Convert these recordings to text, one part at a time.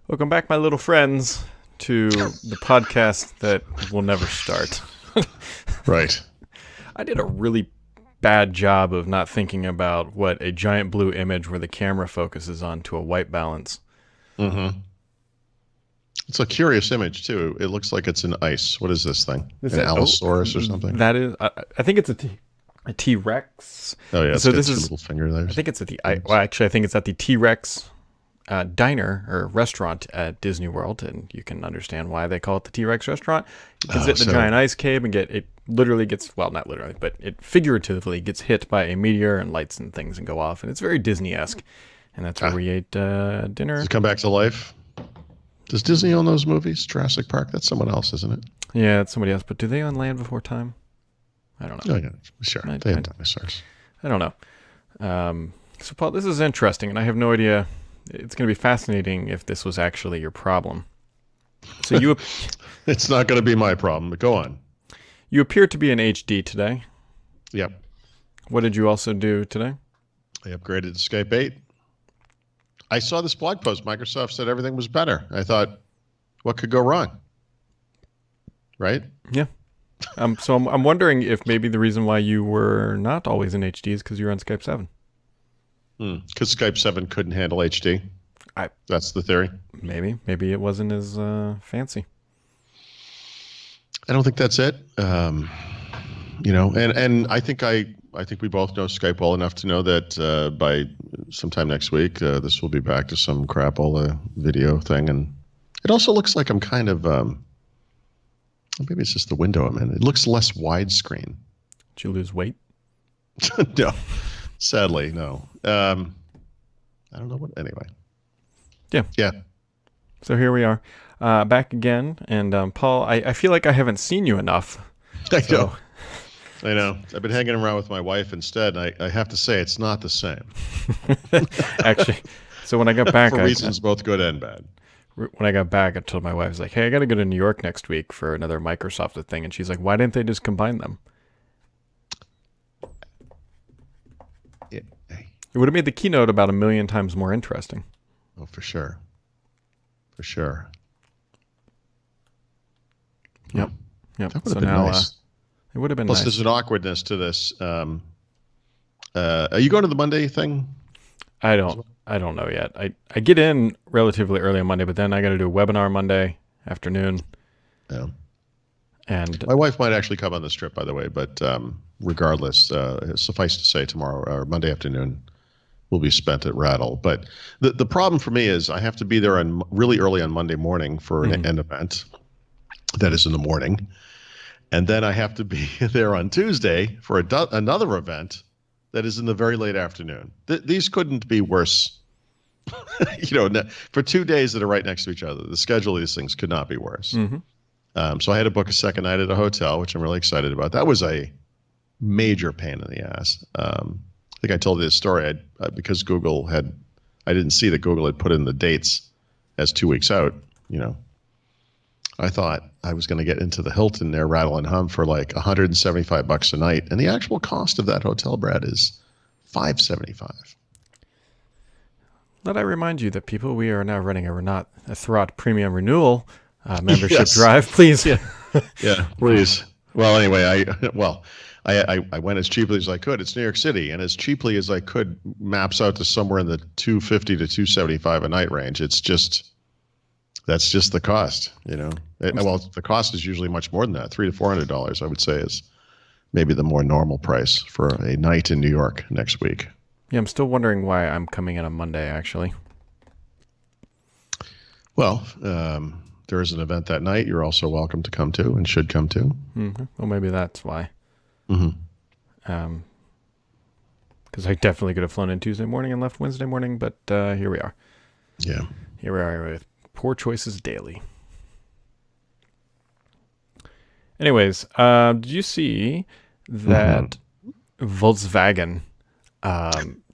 Welcome back, my little friends, to the podcast that will never start. Right. I did a really bad job of not thinking about what a giant blue image where the camera focuses on to a white balance. Mm-hmm. It's a curious image, too. It looks like it's an ice. What is this thing? An Allosaurus or something? That is, I think it's a T-Rex. Oh, yeah. It's So got this two is, little finger there. I think it's at the, well, actually, I think it's at the T-Rex diner or restaurant at Disney World, and you can understand why they call it the T-Rex restaurant. You can sit in the giant ice cave and it literally gets, well, not literally, but it figuratively gets hit by a meteor and lights and things and go off, and it's very Disney-esque. And that's where we ate dinner. Does it come back to life? Does Disney own those movies? Jurassic Park? That's someone else, isn't it? Yeah, it's somebody else. But do they own Land Before Time? I don't know. Oh, yeah, sure. They have dinosaurs. I don't know. So, Paul, this is interesting, and I have no idea. It's going to be fascinating if this was actually your problem. So you It's not going to be my problem, but go on. you appear to be in HD today. Yep. What did you also do today? I upgraded to Skype 8. I saw this blog post. Microsoft said everything was better. I thought, what could go wrong? Right? Yeah. So I'm wondering if maybe the reason why you were not always in HD is because you're on Skype 7. Because Skype 7 couldn't handle HD. That's the theory. Maybe it wasn't as fancy. I don't think that's it. And I think we both know Skype well enough to know that by sometime next week, this will be back to some crapola video thing. And it also looks like I'm kind of, maybe it's just the window I'm in. It looks less widescreen. Did you lose weight? No, sadly, no. I don't know what, anyway. Yeah. So here we are, back again. And Paul, I feel like I haven't seen you enough. I know. I've been hanging around with my wife instead. And I have to say, it's not the same. Actually, so when I got back, for reasons both good and bad. When I got back, I told my wife, I was like, hey, I got to go to New York next week for another Microsoft thing. And she's like, why didn't they just combine them? It would have made the keynote about 1 million times more interesting. Oh, for sure. For sure. Yep. That would So have been now nice. it would have been Plus, nice. there's an awkwardness to this. Are you going to the Monday thing? I don't know yet. I get in relatively early on Monday, but then I got to do a webinar Monday afternoon. Yeah. And My wife might actually come on this trip, by the way. But regardless, suffice to say, tomorrow or Monday afternoon will be spent at Rattle. But the problem for me is I have to be there on really early on Monday morning for an event that is in the morning. And then I have to be there on Tuesday for another event that is in the very late afternoon. These couldn't be worse. For 2 days that are right next to each other, the schedule of these things could not be worse. So I had to book a second night at a hotel, which I'm really excited about. That was a major pain in the ass. I think I told you this story because I didn't see that Google had put in the dates as 2 weeks out. I thought I was going to get into the Hilton there, Rattle and Hum, for like $175 a night, and the actual cost of that hotel, Brad, is $575. let I remind you that people, we are now running a Thurrott Premium Renewal membership drive. Please. Yeah, please. Well, anyway, I went as cheaply as I could. It's New York City, and as cheaply as I could maps out to somewhere in the $250 to $275 a night range. That's just the cost, Well, the cost is usually much more than that. $300 to $400, I would say, is maybe the more normal price for a night in New York next week. Yeah, I'm still wondering why I'm coming in on Monday, actually. Well, there is an event that night you're also welcome to come to and should come to. Mm-hmm. Well, maybe that's why. Mm-hmm. Because I definitely could have flown in Tuesday morning and left Wednesday morning, but here we are. Yeah. Here we are with Poor Choices Daily. Anyways, did you see that Volkswagen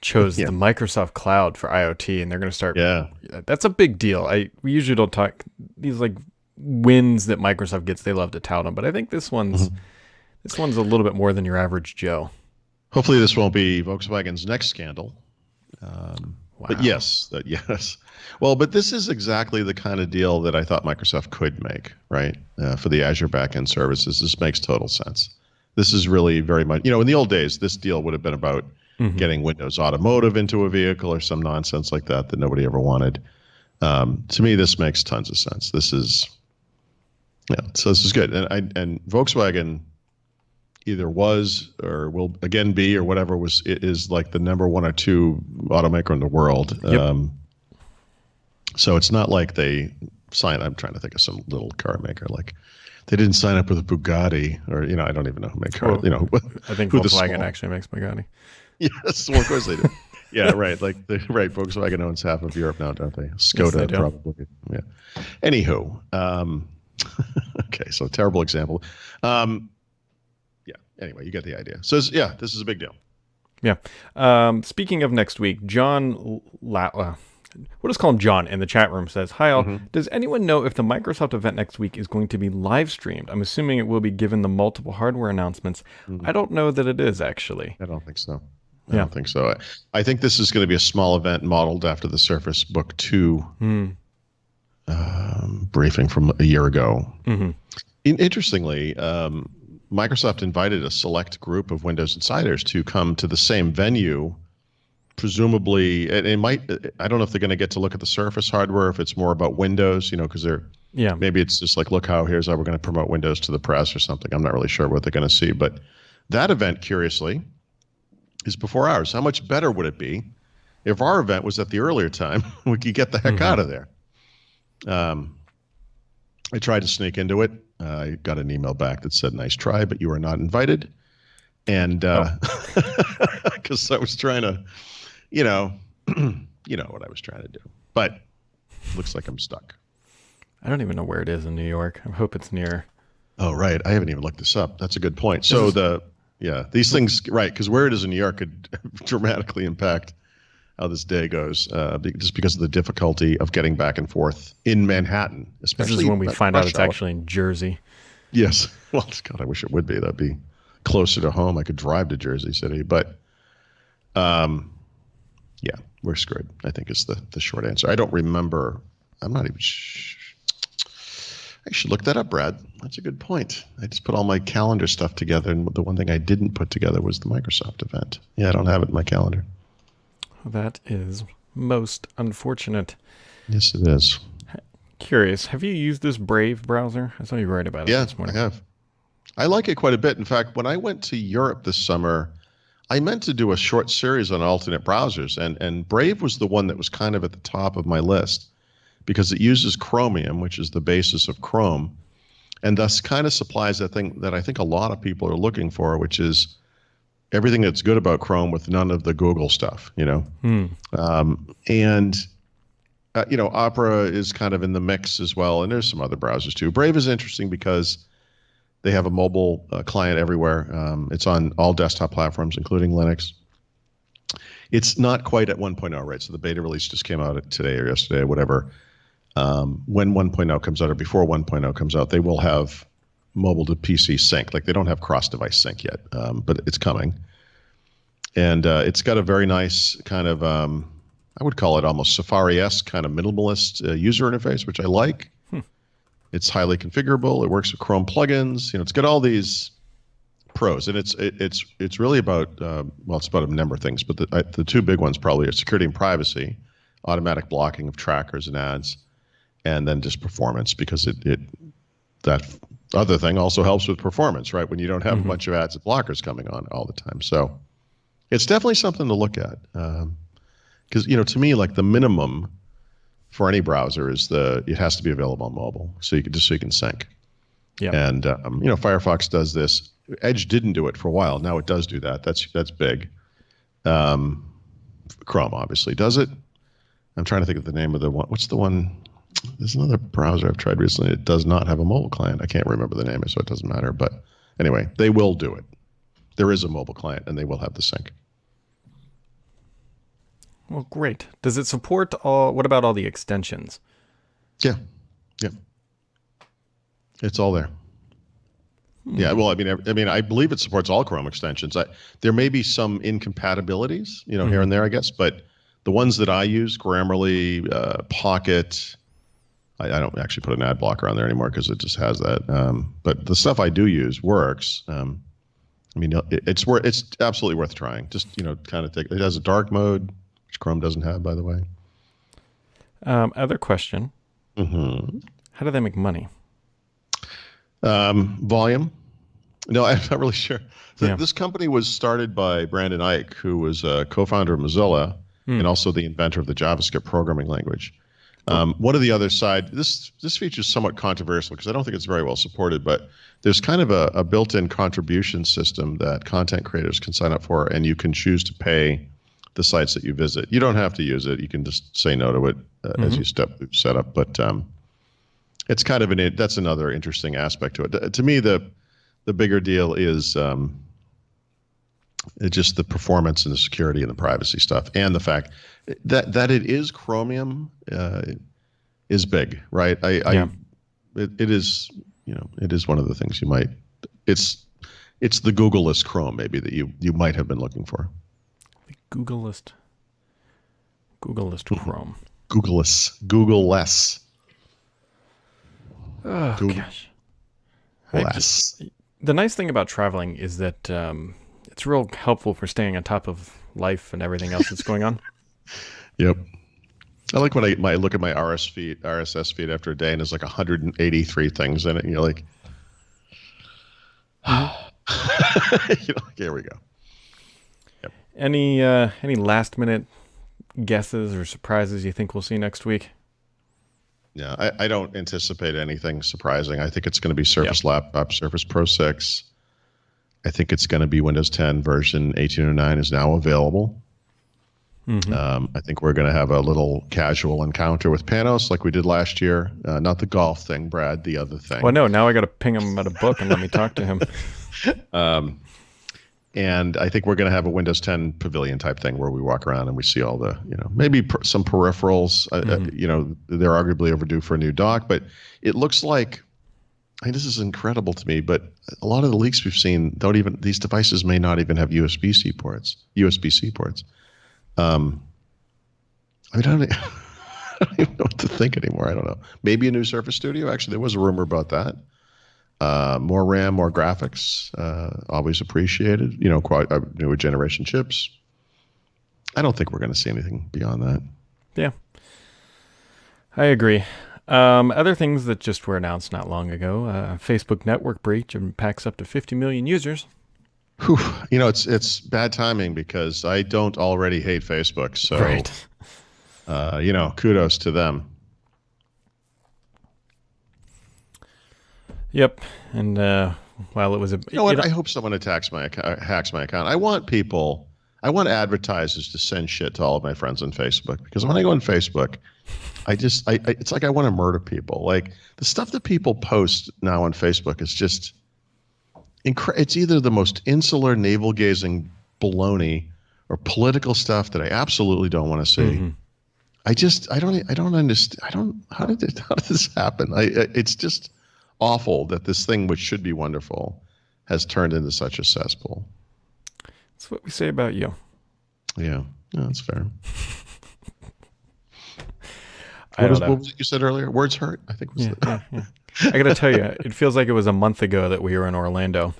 chose the Microsoft Cloud for IoT, and they're going to start? Yeah. That's a big deal. We usually don't talk these like wins that Microsoft gets. They love to tout them, but I think this one's a little bit more than your average Joe. Hopefully this won't be Volkswagen's next scandal. Wow. But yes. Well, but this is exactly the kind of deal that I thought Microsoft could make, right? For the Azure backend services, this makes total sense. This is really very much, in the old days, this deal would have been about getting Windows Automotive into a vehicle or some nonsense like that nobody ever wanted. To me, this makes tons of sense. This is, so this is good. And Volkswagen either was or will again be or whatever is like the number 1 or 2 automaker in the world. Yep. So it's not like they signed. I'm trying to think of some little car maker like they didn't sign up with a Bugatti or I don't even know who makes cars. I think Volkswagen actually makes Bugatti. Yes, well, of course they do. Yeah, right. Like Volkswagen owns half of Europe now, don't they? Skoda, yes, they probably. Yeah. Anywho, okay, so terrible example. Anyway, you get the idea. So this is a big deal. Yeah. Speaking of next week, John, we'll just call him John in the chat room, says, "Hi all. Does anyone know if the Microsoft event next week is going to be live streamed? I'm assuming it will be given the multiple hardware announcements. I don't know that it is actually. I don't think so. I don't think so. I think this is going to be a small event modeled after the Surface Book 2 briefing from a year ago. Interestingly, Microsoft invited a select group of Windows insiders to come to the same venue. Presumably, it might. I don't know if they're going to get to look at the Surface hardware, if it's more about Windows, because they're. Yeah. Maybe it's just like, here's how we're going to promote Windows to the press or something. I'm not really sure what they're going to see, but that event, curiously, is before ours. How much better would it be if our event was at the earlier time? We could get the heck out of there. I tried to sneak into it. I got an email back that said, "Nice try, but you are not invited." And because I was trying to, you know what I was trying to do. But looks like I'm stuck. I don't even know where it is in New York. I hope it's near. Oh, right. I haven't even looked this up. That's a good point. So these things, right, because where it is in New York could dramatically impact how this day goes, just because of the difficulty of getting back and forth in Manhattan, especially. This is when we find out it's actually in Jersey. Yes. Well, God, I wish it would be. That'd be closer to home. I could drive to Jersey City, but yeah, we're screwed, I think is the short answer. I don't remember. I'm not even I should look that up, Brad. That's a good point. I just put all my calendar stuff together, and the one thing I didn't put together was the Microsoft event. Yeah, I don't have it in my calendar. That is most unfortunate. Yes, it is. Curious, have you used this Brave browser? I saw you write about it this morning. Yeah, I have. I like it quite a bit. In fact, when I went to Europe this summer, I meant to do a short series on alternate browsers, and Brave was the one that was kind of at the top of my list because it uses Chromium, which is the basis of Chrome, and thus kind of supplies that thing that I think a lot of people are looking for, which is everything that's good about Chrome with none of the Google stuff, Opera is kind of in the mix as well, and there's some other browsers too. Brave is interesting because they have a mobile client everywhere. It's on all desktop platforms, including Linux. It's not quite at 1.0, right? So the beta release just came out today or yesterday or whatever. When 1.0 comes out or before 1.0 comes out, they will have mobile to PC sync. Like they don't have cross-device sync yet, but it's coming. And it's got a very nice kind of, I would call it almost Safari-esque kind of minimalist user interface, which I like. It's highly configurable. It works with Chrome plugins. It's got all these pros, and it's really about it's about a number of things, but the two big ones probably are security and privacy, automatic blocking of trackers and ads, and then just performance, because that other thing also helps with performance, right? When you don't have a bunch of ads and blockers coming on all the time. So it's definitely something to look at, because to me, like the minimum for any browser is it has to be available on mobile, so you can sync. Yeah. And Firefox does this. Edge didn't do it for a while. Now it does do that. That's big. Chrome obviously does it. I'm trying to think of the name of the one. What's the one? There's another browser I've tried recently. It does not have a mobile client. I can't remember the name, so it doesn't matter. But anyway, they will do it. There is a mobile client, and they will have the sync. Well, great. Does it support all? What about all the extensions? Yeah. It's all there. Yeah, well, I mean, I believe it supports all Chrome extensions. There may be some incompatibilities, here and there, I guess, but The ones that I use, Grammarly, Pocket. I don't actually put an ad blocker on there anymore because it just has that. But the stuff I do use works. I mean, it's absolutely worth trying. Just kind of take. It has a dark mode, which Chrome doesn't have, by the way. Other question. Mm-hmm. How do they make money? Volume. No, I'm not really sure. This company was started by Brandon Eich, who was a co-founder of Mozilla and also the inventor of the JavaScript programming language. One of the other side, this feature is somewhat controversial because I don't think it's very well supported, but there's kind of a built-in contribution system that content creators can sign up for, and you can choose to pay the sites that you visit. You don't have to use it. You can just say no to it as you set up. But it's kind of that's another interesting aspect to it. To me, the bigger deal is it's just the performance and the security and the privacy stuff, and the fact that it is Chromium is big, right? It is, it is one of the things you might. It's the Google-less Chrome maybe that you might have been looking for. Google-less Chrome. Google-less. Oh gosh. The nice thing about traveling is that it's real helpful for staying on top of life and everything else that's going on. Yep. I like when I look at my RSS feed after a day and there's like 183 things in it, and you're like, here we go. Yep. Any last minute guesses or surprises you think we'll see next week? Yeah, I don't anticipate anything surprising. I think it's going to be Surface Laptop, Surface Pro 6. I think it's going to be Windows 10 version 1809 is now available. I think we're going to have a little casual encounter with Panos like we did last year. Not the golf thing, Brad, the other thing. Well, no, now I got to ping him at a book and let me talk to him. And I think we're going to have a Windows 10 pavilion type thing where we walk around and we see all the, maybe some peripherals. They're arguably overdue for a new dock, but it looks like, this is incredible to me, but a lot of the leaks we've seen these devices may not even have USB-C ports. I don't even know what to think anymore. I don't know. Maybe a new Surface Studio. Actually, there was a rumor about that. More RAM, more graphics, always appreciated. Newer generation chips. I don't think we're going to see anything beyond that. Yeah, I agree. Other things that just were announced not long ago: Facebook network breach impacts up to 50 million users. Whew. It's bad timing because I don't already hate Facebook. So, right. Kudos to them. Yep, and while it was I hope someone hacks my account. I want advertisers to send shit to all of my friends on Facebook, because when I go on Facebook, it's like I want to murder people. Like the stuff that people post now on Facebook is just it's either the most insular, navel-gazing baloney or political stuff that I absolutely don't want to see. I don't understand. How did this happen? It's just awful that this thing, which should be wonderful, has turned into such a cesspool. That's what we say about you. Yeah, that's fair. What was it you said earlier? Words hurt, I think. Yeah. I got to tell you, it feels like it was a month ago that we were in Orlando.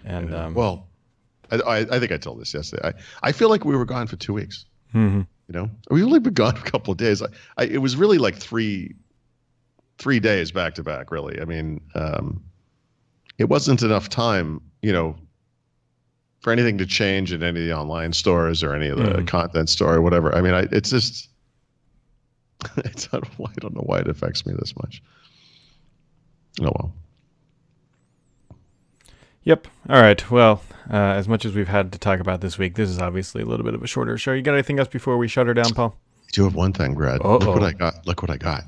And well, I think I told this yesterday. I feel like we were gone for 2 weeks. We've only been gone a couple of days. It was really like three days back to back, really. I mean, it wasn't enough time, for anything to change in any of the online stores or any of the content store or whatever. I mean, it's just, I don't know why it affects me this much. Oh, well. Yep. All right. Well, as much as we've had to talk about this week, this is obviously a little bit of a shorter show. You got anything else before we shut her down, Paul? I do have one thing, Brad. Uh-oh. Look what I got.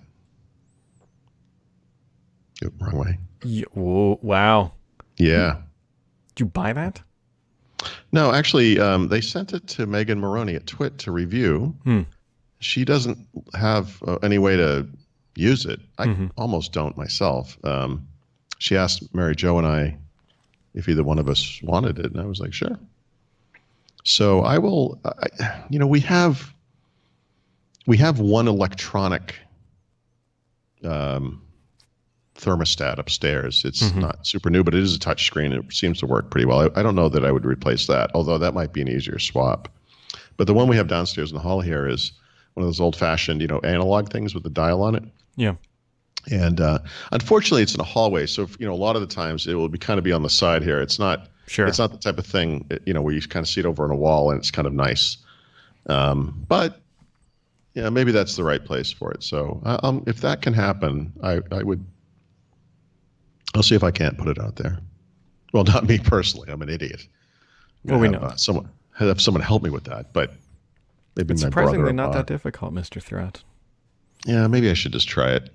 Wrong way. Whoa, wow. Yeah. Did you buy that? No, actually, they sent it to Megan Moroney at Twit to review. She doesn't have any way to use it. I almost don't myself. She asked Mary Jo and I if either one of us wanted it, and I was like, sure. So I will. We have we have one electronic thermostat upstairs. It's not super new, but it is a touch screen. It seems to work pretty well. I don't know that I would replace that, although that might be an easier swap. But the one we have downstairs in the hall here is one of those old-fashioned, analog things with the dial on it. Yeah. And unfortunately, it's in a hallway, so a lot of the times it will kind of be on the side here. It's not. Sure. It's not the type of thing where you kind of see it over on a wall and it's kind of nice. But yeah, maybe that's the right place for it. So if that can happen, I would. I'll see if I can't put it out there. Well, not me personally. I'm an idiot. Well, we know have someone help me with that, but maybe it's my brother. Surprisingly, not that difficult, Mr. Threat. Yeah, maybe I should just try it.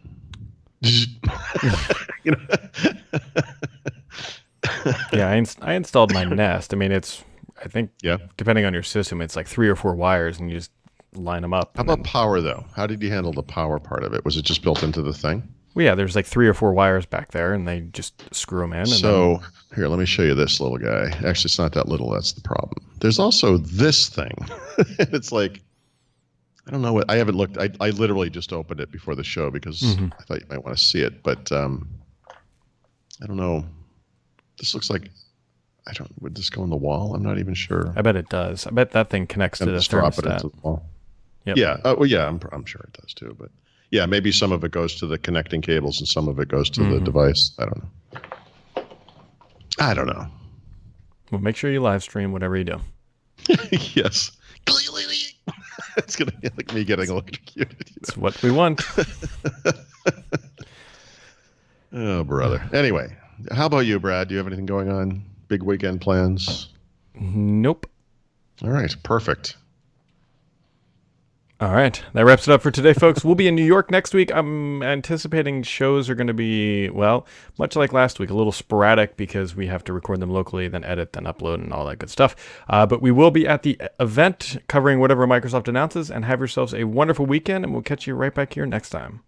Yeah, I installed my Nest. I mean, I think, depending on your system, it's like 3 or 4 wires, and you just line them up. How about power, though? How did you handle the power part of it? Was it just built into the thing? Well, yeah, there's like 3 or 4 wires back there, and they just screw them in. So here, let me show you this little guy. Actually, it's not that little. That's the problem. There's also this thing. It's like, I don't know what. I haven't looked. I literally just opened it before the show because I thought you might want to see it. But I don't know. This looks like, would this go on the wall? I'm not even sure. I bet it does. I bet that thing connects to the thermostat. Drop it into the wall. Yep. Yeah. Well, yeah, I'm sure it does too. But yeah, maybe some of it goes to the connecting cables and some of it goes to the device. I don't know. Well, make sure you live stream whatever you do. Yes. It's going to be like me getting electrocuted. It's what we want. Oh, brother. Anyway, how about you, Brad? Do you have anything going on? Big weekend plans? Nope. All right. Perfect. All right. That wraps it up for today, folks. We'll be in New York next week. I'm anticipating shows are going to be, well, much like last week, a little sporadic because we have to record them locally, then edit, then upload, and all that good stuff. But we will be at the event covering whatever Microsoft announces, and have yourselves a wonderful weekend, and we'll catch you right back here next time.